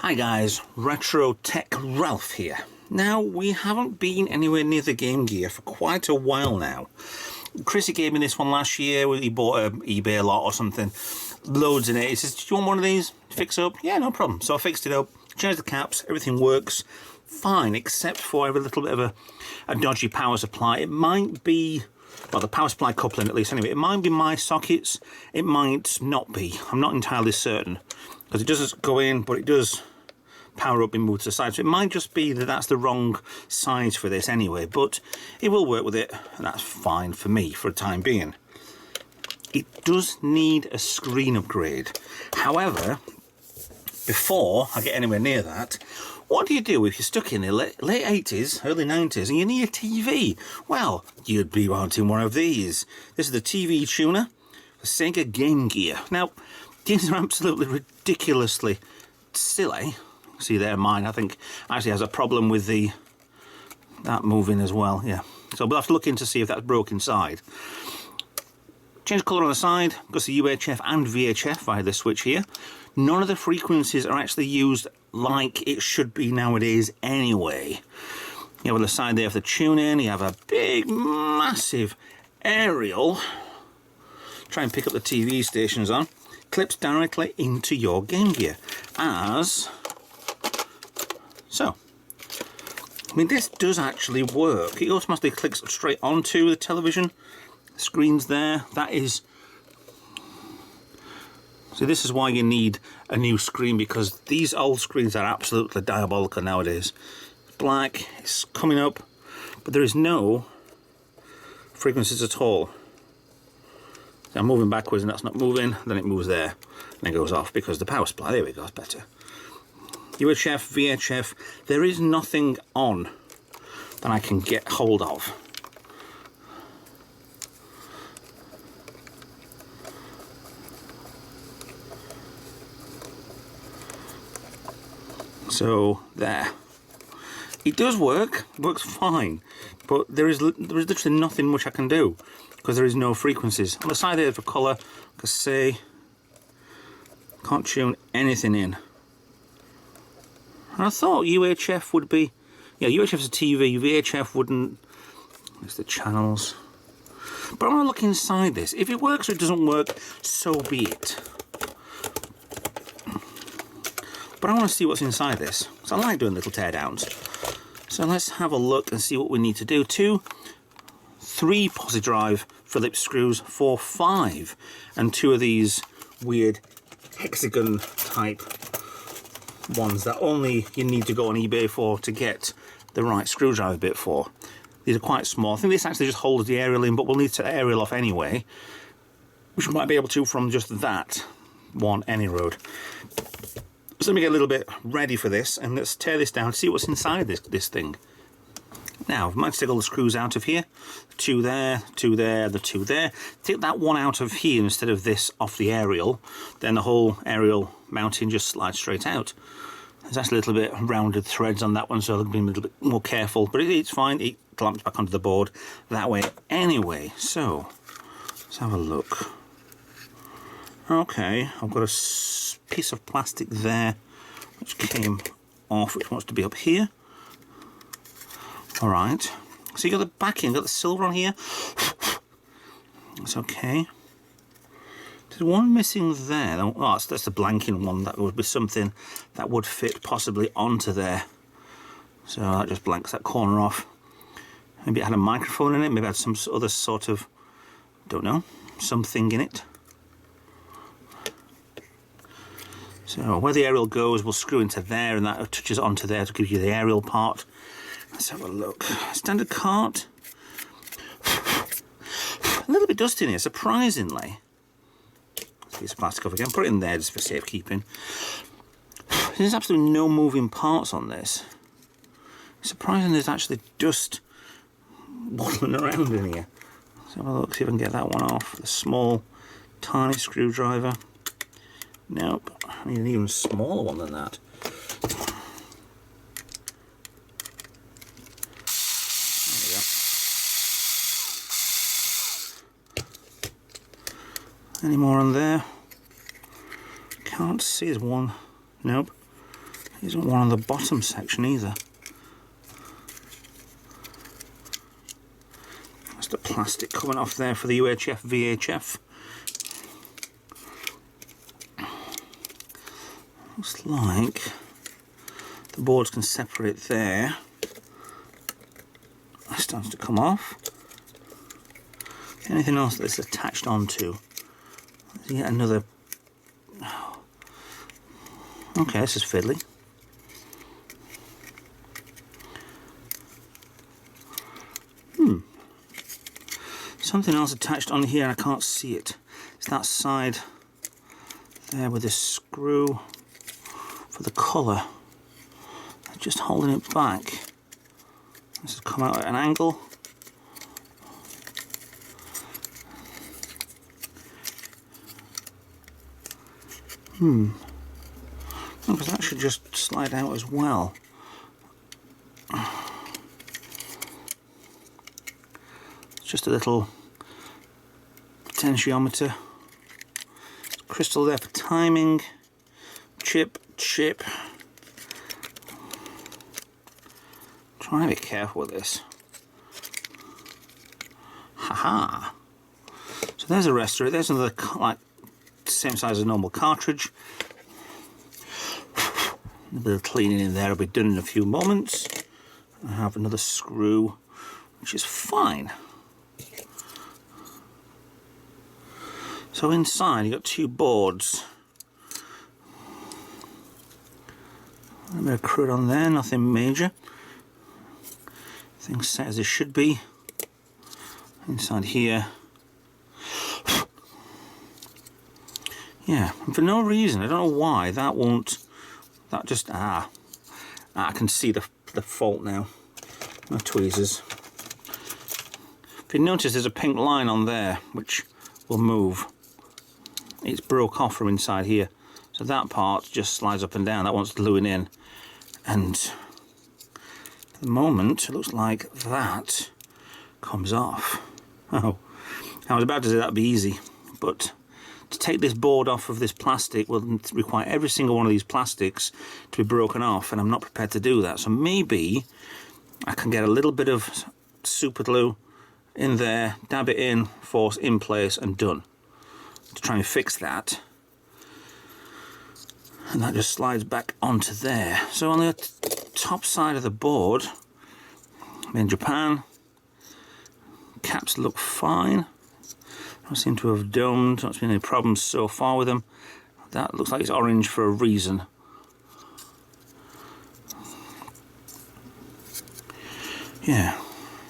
Hi guys, Retro Tech Ralph here. Now, we haven't been anywhere near the Game Gear for quite a while now. Chrissy gave me this one last year. He bought an eBay lot or something. Loads in it. He says, do you want one of these? Fix up? Yeah, no problem. So I fixed it up, changed the caps, everything works fine, except for a little bit of a dodgy power supply. It might be, well, the power supply coupling at least anyway. It might be my sockets, it might not be. I'm not entirely certain. Because it doesn't go in, but it does power up and move to the side. So it might just be that that's the wrong size for this anyway, but it will work with it, and that's fine for me for the time being. It does need a screen upgrade. However, before I get anywhere near that, what do you do if you're stuck in the late 80s, early 90s, and you need a TV? Well, you'd be wanting one of these. This is the TV tuner, the Sega Game Gear. Now, these are absolutely ridiculously silly. See there, mine I think actually has a problem with that moving as well. Yeah, so we'll have to look in to see if that's broke inside. Change colour on the side, goes to UHF and VHF via this switch here. None of the frequencies are actually used like it should be nowadays anyway. You have on the side there of the tune-in, you have a big massive aerial. Try and pick up the TV stations on. Clips directly into your Game Gear, as so. I mean, this does actually work. It automatically clicks straight onto the television. The screen's there. That is... So this is why you need a new screen, because these old screens are absolutely diabolical nowadays. Black, it's coming up, but there is no frequencies at all. I'm moving backwards and that's not moving, then it moves there and it goes off because the power supply, there we go, it's better. UHF, VHF, there is nothing on that I can get hold of. So there. It does work, works fine, but there is literally nothing much I can do because there is no frequencies. On the side there for colour, like I say, can't tune anything in. And I thought UHF would be, yeah, UHF's a TV, VHF wouldn't. There's the channels. But I want to look inside this. If it works or it doesn't work, so be it. But I want to see what's inside this. So I like doing little teardowns. So let's have a look and see what we need to do. 2, 3 posi drive Phillips screws, 4, 5, and 2 of these weird hexagon type ones that only you need to go on eBay for to get the right screwdriver bit for. These are quite small. I think this actually just holds the aerial in, but we'll need to aerial off anyway, which we might be able to from just that one any road. So let me get a little bit ready for this and let's tear this down, see what's inside this thing. Now, I might take all the screws out of here. 2 there, 2 there, the 2 there. Take that one out of here instead of this off the aerial, then the whole aerial mounting just slides straight out. There's actually a little bit rounded threads on that one, so I'll be a little bit more careful, but it's fine. It clamps back onto the board that way anyway. So, let's have a look. Okay, I've got a piece of plastic there which came off, which wants to be up here. Alright, so you got the backing, got the silver on here. That's okay. There's one missing there. Oh, that's the blanking one. That would be something that would fit possibly onto there. So that just blanks that corner off. Maybe it had a microphone in it, maybe it had some other sort of, don't know, something in it. So where the aerial goes, we'll screw into there, and that touches onto there to give you the aerial part. Let's have a look. Standard cart. A little bit dusty in here, surprisingly. Let's piece of plastic off again. Put it in there just for safekeeping. There's absolutely no moving parts on this. Surprising there's actually dust waddling around in here. Let's have a look, see if I can get that one off. The small, tiny screwdriver. Nope, I need an even smaller one than that. Any more on there? Can't see, there's one. Nope. Isn't one on the bottom section either. That's the plastic coming off there for the UHF VHF. Looks like the boards can separate there. That starts to come off. Anything else that's attached onto? Yet another. Okay, this is fiddly. Something else attached on here, I can't see it. It's that side there with this screw for the colour. Just holding it back. This has come out at an angle. Because that should just slide out as well. It's just a little potentiometer. Crystal there for timing. Chip. Try to be careful with this. Haha. So there's a rest of it. There's another, like, same size as a normal cartridge. A bit of cleaning in there will be done in a few moments. I have another screw, which is fine. So inside you've got two boards. A bit of crud on there, nothing major. Things set as they should be. Inside here. Yeah, and for no reason, I don't know why, that won't, that just, I can see the fault now. No tweezers. If you notice there's a pink line on there, which will move. It's broke off from inside here. So that part just slides up and down, that one's gluing in. And at the moment, it looks like that comes off. Oh, I was about to say that'd be easy, but to take this board off of this plastic will require every single one of these plastics to be broken off, and I'm not prepared to do that. So maybe I can get a little bit of super glue in there, dab it in, force in place, and done. To try and fix that. And that just slides back onto there. So on the top side of the board, in Japan, caps look fine. Don't seem to have domed, not been any problems so far with them. That looks like it's orange for a reason. Yeah.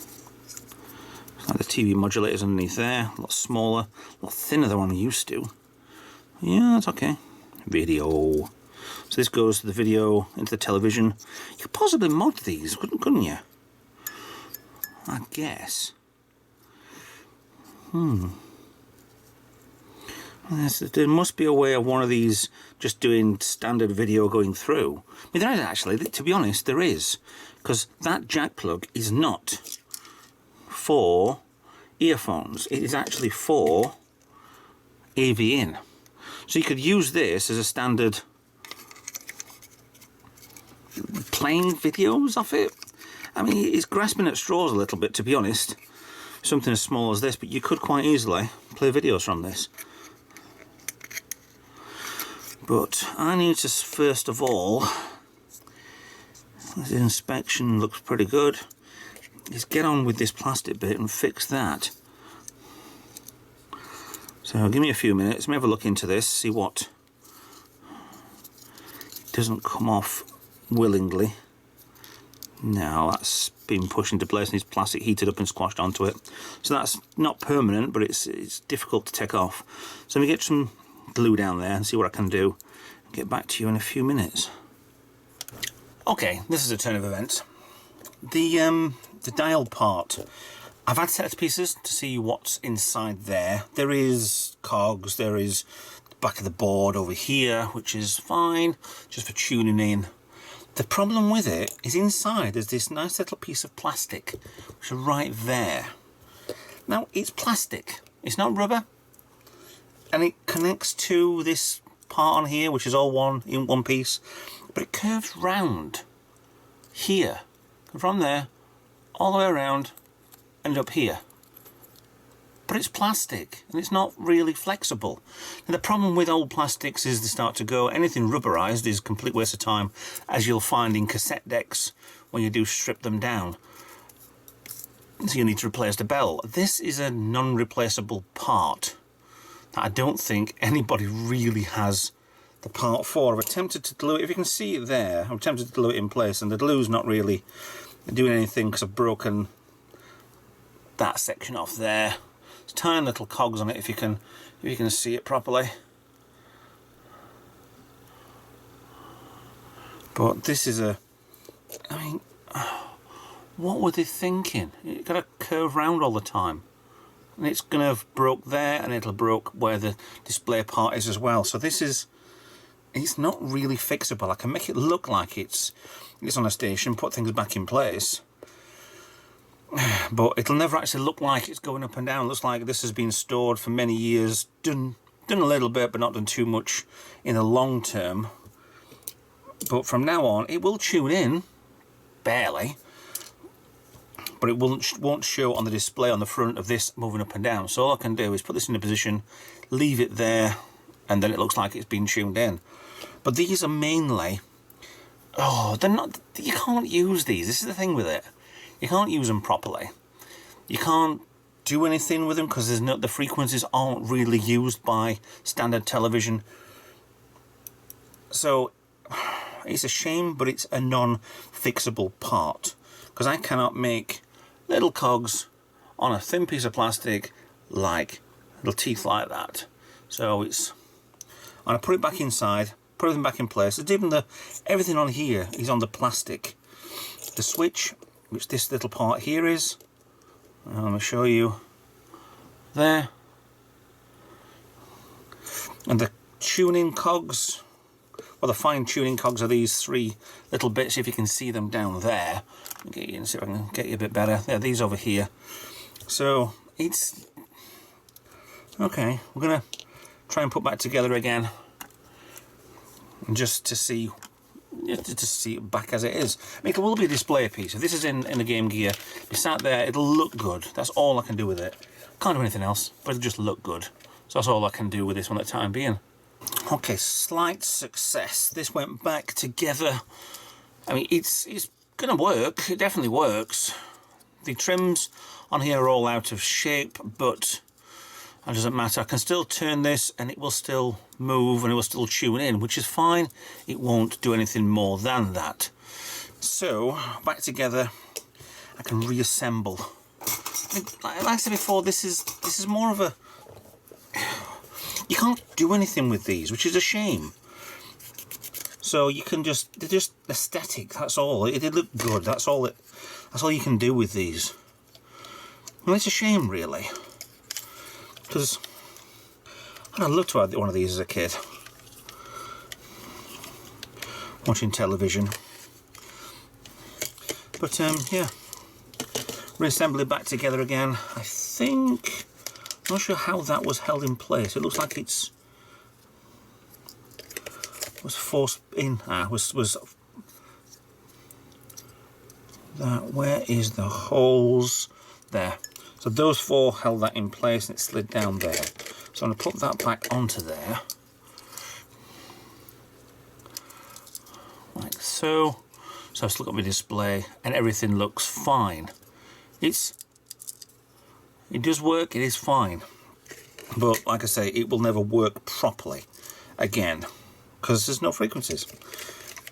It's like the TV modulators underneath there, a lot smaller, a lot thinner than I'm used to. Yeah, that's okay. Video. So this goes to the video, into the television. You could possibly mod these, couldn't you? I guess. There must be a way of one of these just doing standard video going through. I mean, there is actually, to be honest, there is. Because that jack plug is not for earphones. It is actually for AV in. So you could use this as a standard playing videos off it. I mean, it's grasping at straws a little bit, to be honest. Something as small as this, but you could quite easily play videos from this. But I need to, first of all, the inspection looks pretty good, is get on with this plastic bit and fix that. So give me a few minutes, let me have a look into this, see what doesn't come off willingly. No, that's been pushed into place and it's plastic heated up and squashed onto it. So that's not permanent, but it's difficult to take off. So let me get some glue down there and see what I can do. Get back to you in a few minutes. Okay, this is a turn of events. The dial part, I've had set of pieces to see what's inside there. There is cogs, there is the back of the board over here, which is fine, just for tuning in. The problem with it is inside there's this nice little piece of plastic, which is right there. Now, it's plastic, it's not rubber, and it connects to this part on here, which is all in one piece, but it curves round here, from there, all the way around, and up here. But it's plastic, and it's not really flexible. And the problem with old plastics is they start to go. Anything rubberized is a complete waste of time, as you'll find in cassette decks when you do strip them down. So you need to replace the bell. This is a non-replaceable part that I don't think anybody really has the part for. I've attempted to glue it. If you can see it there, I've attempted to glue it in place, and the glue's not really doing anything because I've broken that section off there. There's tiny little cogs on it if you can see it properly. But this is I mean, what were they thinking? You've got to curve round all the time. And it's going to have broke there, and it'll broke where the display part is as well. So it's not really fixable. I can make it look like it's on a station, put things back in place, but it'll never actually look like it's going up and down. It looks like this has been stored for many years, done a little bit, but not done too much in the long term. But from now on, it will tune in, barely, but it won't show on the display on the front of this moving up and down. So all I can do is put this in a position, leave it there, and then it looks like it's been tuned in. But these are mainly, they're not, you can't use these. This is the thing with it. You can't use them properly. You can't do anything with them because the frequencies aren't really used by standard television. So it's a shame, but it's a non-fixable part, because I cannot make little cogs on a thin piece of plastic like little teeth like that. So it's, and I put it back inside, put everything back in place. It's even everything on here is on the plastic. The switch, which this little part here is, I'm going to show you there, and the tuning cogs, well, the fine tuning cogs are these three little bits, if you can see them down there. Get you in, see if I can get you a bit better. There, these over here. So it's okay. We're gonna try and put back together again, just to see it back as it is. I mean, it will be a display piece. If this is in the Game Gear, be sat there, it'll look good. That's all I can do with it. Can't do anything else, but it'll just look good. So that's all I can do with this one at the time being. Okay, slight success. This went back together. I mean, it's gonna work. It definitely works. The trims on here are all out of shape, but it doesn't matter. I can still turn this and it will still move and it will still tune in, which is fine. It won't do anything more than that. So back together, I can reassemble. Like I said before, this is more of a, you can't do anything with these, which is a shame. So you can they're just aesthetic, that's all. It did look good, that's all you can do with these. Well, it's a shame, really, because I'd love to have one of these as a kid, watching television. But yeah, reassemble it back together again. I think, I'm not sure how that was held in place. It looks like was forced in. Was that, where is the holes? There. So those four held that in place and it slid down there. So I'm going to put that back onto there. Like so. So I've still got my display and everything looks fine. It does work, it is fine. But like I say, it will never work properly again, because there's no frequencies.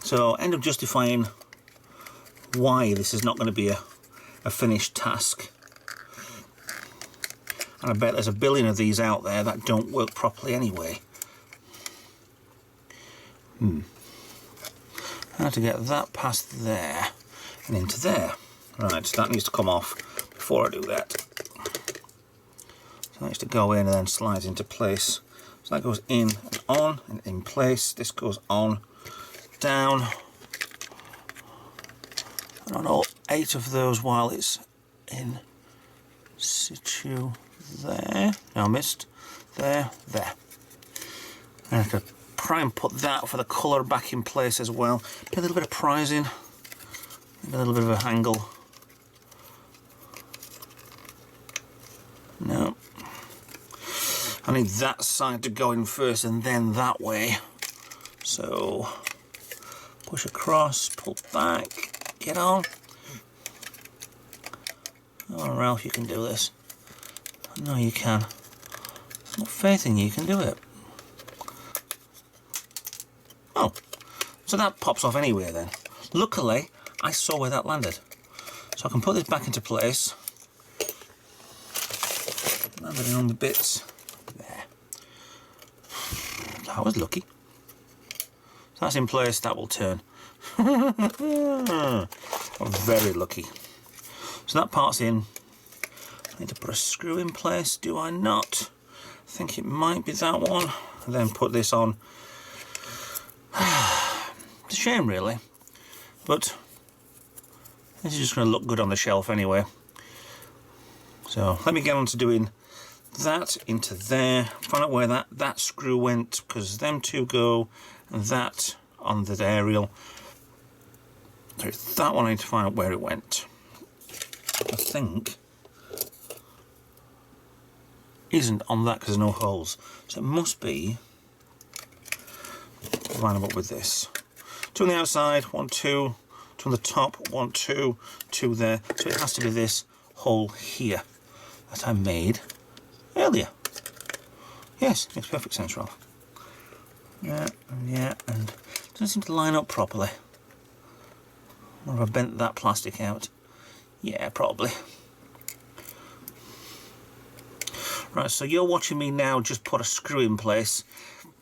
So I end up justifying why this is not going to be a finished task. And I bet there's a billion of these out there that don't work properly anyway. I have to get that past there and into there. Right, so that needs to come off before I do that. So that needs to go in and then slides into place. So that goes in and on and in place. This goes on, down, and on all 8 of those while it's in situ there. No, I missed. There, there. And I have to try and put that for the colour back in place as well. Maybe a little bit of prizing, maybe a little bit of a angle. No. I need that side to go in first and then that way. So push across, pull back, get on. Oh, Ralph, you can do this. I know you can. There's not faith in you can do it. Oh, so that pops off anyway then. Luckily, I saw where that landed. So I can put this back into place. Landed on the bits. There. I was lucky. So that's in place, that will turn. I'm very lucky. So that part's in. I need to put a screw in place, do I not? I think it might be that one. And then put this on. It's a shame really, but this is just going to look good on the shelf anyway. So let me get on to doing that into there, find out where that screw went, because them two go, and that on the aerial. So that one I need to find out where it went. I think isn't on that because there's no holes, so it must be line up with this. Two on the outside, 1, 2, two on the top, 1, 2, 2 there. So it has to be this hole here that I made earlier. Yes, makes perfect sense, Ralph. Yeah, and doesn't seem to line up properly. Or have I bent that plastic out? Yeah, probably. Right, so you're watching me now just put a screw in place.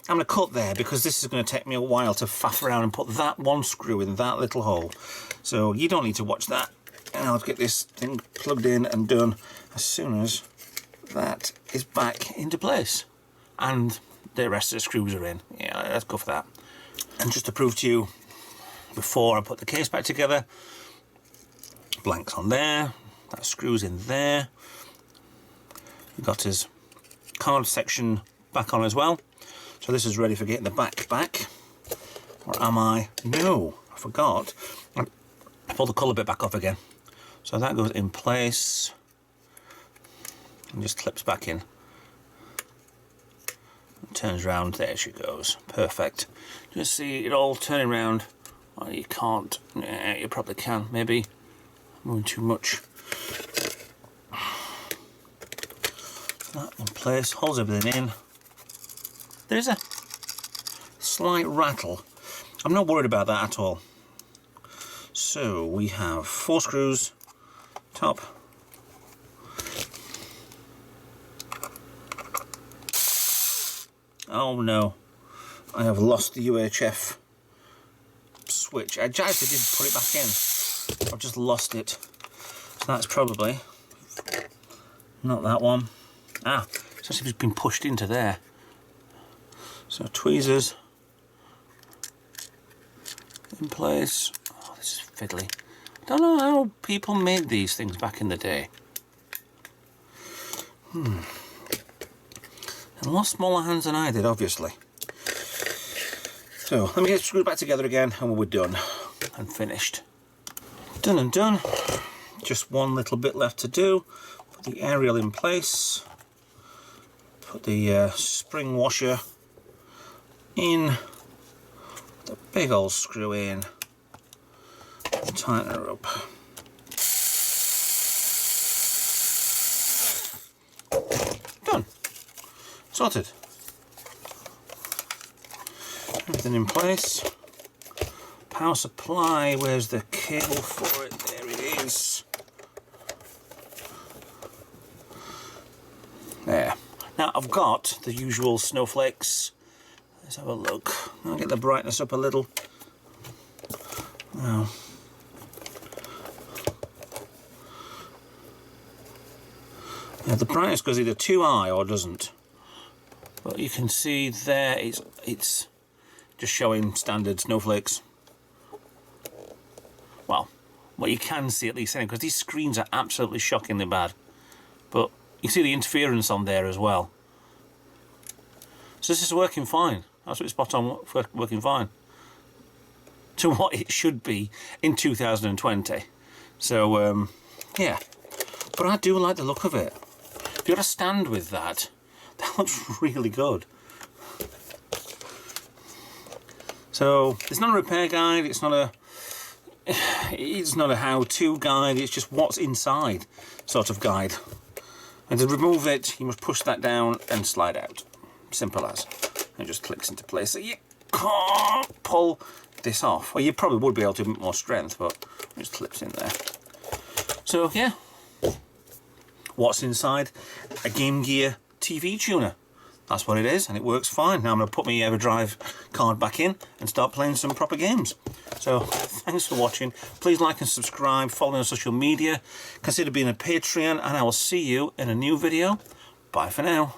I'm going to cut there because this is going to take me a while to faff around and put that one screw in that little hole. So you don't need to watch that. And I'll get this thing plugged in and done as soon as that is back into place. And the rest of the screws are in. Yeah, let's go for that. And just to prove to you, before I put the case back together, blanks on there, that screws in there. We've got his card section back on as well. So this is ready for getting the back. Or am I? No, I forgot. I pulled the colour bit back off again. So that goes in place and just clips back in. And turns around, there she goes. Perfect. Just see it all turning around. Well, you can't. Yeah, you probably can, maybe. Moving too much. That in place, holds everything in. There's a slight rattle. I'm not worried about that at all. So we have 4 screws, top. Oh no, I have lost the UHF switch. I actually didn't put it back in. I've just lost it. So that's probably not that one. Ah, it's as if it's been pushed into there. So tweezers in place. Oh, this is fiddly. I don't know how people made these things back in the day. And a lot smaller hands than I did, obviously. So let me get screwed back together again and we're done and finished. Done and done. Just one little bit left to do. Put the aerial in place. Put the spring washer in, the big old screw in, and tighten her up. Done. Sorted. Everything in place. Power supply, where's the cable for it? There it is. There. Now I've got the usual snowflakes. Let's have a look. I'll get the brightness up a little. Now, yeah, the brightness goes either too high or doesn't. But you can see there it's just showing standard snowflakes. Well, what you can see at least anyway, because these screens are absolutely shockingly bad. But you see the interference on there as well. So this is working fine. Absolutely spot on, working fine. To what it should be in 2020. So, yeah. But I do like the look of it. If you're at a stand with that, that looks really good. So, it's not a repair guide, it's not a how-to guide, it's just what's inside sort of guide. And to remove it, you must push that down and slide out. Simple as. And it just clicks into place. So you can't pull this off. Well, you probably would be able to with more strength, but it just clips in there. So, yeah. What's inside? A Game Gear TV tuner. That's what it is, and it works fine. Now I'm going to put my EverDrive card back in and start playing some proper games. So, thanks for watching. Please like and subscribe, follow me on social media, consider being a Patreon, and I will see you in a new video. Bye for now.